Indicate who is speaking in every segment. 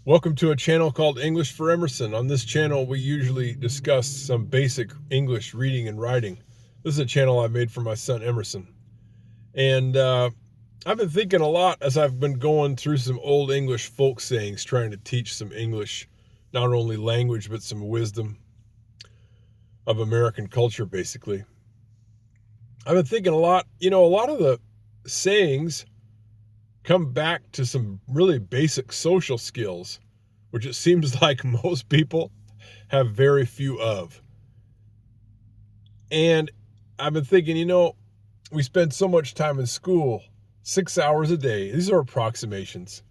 Speaker 1: Welcome to a channel called English for Emerson. On this channel, we usually discuss some basic English reading and writing. This is a channel I made for my son Emerson. And I've been thinking a lot as I've been going through some old English folk sayings, trying to teach some English, not only language, but some wisdom of American culture, basically. I've been thinking a lot of the sayings come back to some really basic social skills, which it seems like most people have very few of. And I've been thinking, we spend so much time in school, 6 hours a day. These are approximations.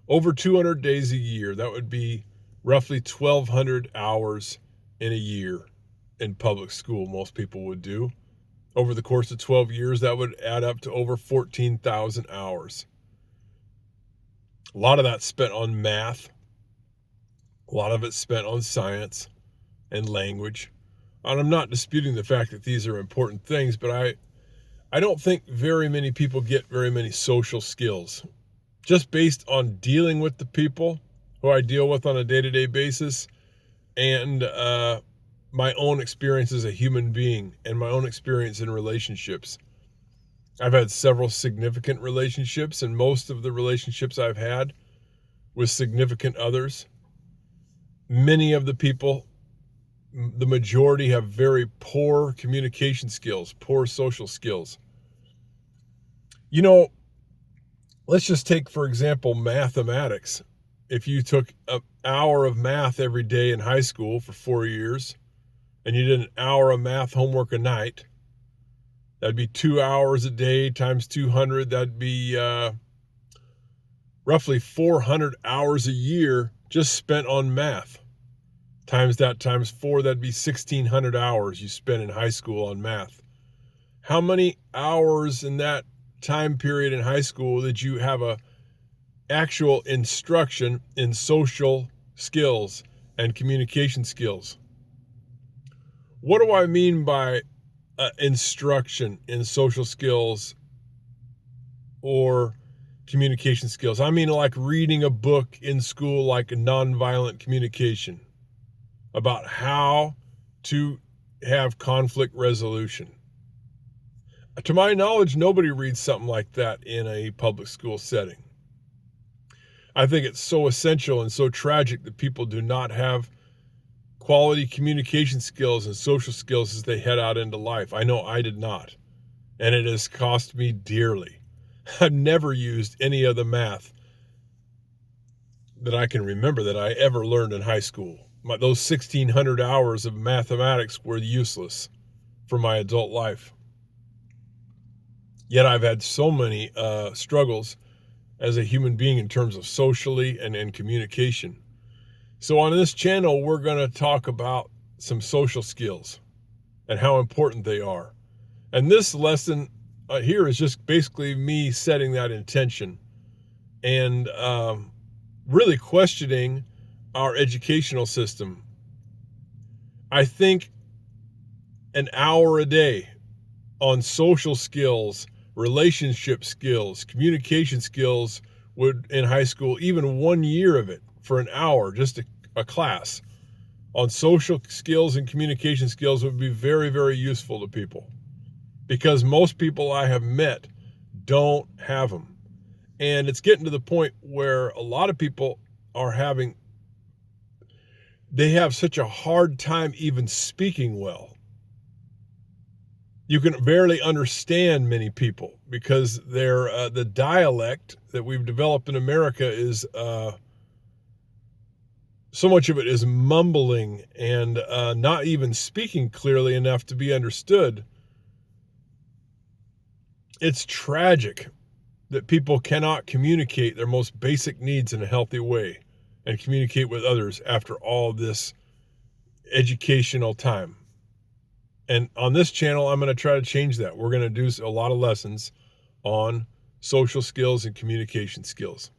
Speaker 1: Over 200 days a year, that would be roughly 1,200 hours in a year in public school, most people would do. Over the course of 12 years, that would add up to over 14,000 hours. A lot of that's spent on math. A lot of it's spent on science and language. And I'm not disputing the fact that these are important things, but I don't think very many people get very many social skills. Just based on dealing with the people who I deal with on a day-to-day basis and my own experience as a human being and my own experience in relationships. I've had several significant relationships, and most of the relationships I've had with significant others, many of the people, the majority, have very poor communication skills, poor social skills. Let's just take, for example, mathematics. If you took an hour of math every day in high school for 4 years, and you did an hour of math homework a night, that'd be 2 hours a day times 200. That'd be roughly 400 hours a year just spent on math. Times that times 4, that'd be 1,600 hours you spent in high school on math. How many hours in that time period in high school did you have a actual instruction in social skills and communication skills? What do I mean by instruction in social skills or communication skills? I mean, like reading a book in school, like a nonviolent communication, about how to have conflict resolution. To my knowledge, nobody reads something like that in a public school setting. I think it's so essential and so tragic that people do not have quality communication skills and social skills as they head out into life. I know I did not, and it has cost me dearly. I've never used any of the math that I can remember that I ever learned in high school. Those 1,600 hours of mathematics were useless for my adult life. Yet I've had so many struggles as a human being in terms of socially and communication. So on this channel, we're going to talk about some social skills and how important they are. And this lesson here is just basically me setting that intention and really questioning our educational system. I think an hour a day on social skills, relationship skills, communication skills would, in high school, even 1 year of it for an hour, just a class on social skills and communication skills would be very, very useful to people, because most people I have met don't have them. And it's getting to the point where a lot of people they have such a hard time even speaking well. You can barely understand many people because the dialect that we've developed in America is so much of it is mumbling and not even speaking clearly enough to be understood. It's tragic that people cannot communicate their most basic needs in a healthy way and communicate with others after all this educational time. And on this channel, I'm going to try to change that. We're going to do a lot of lessons on social skills and communication skills.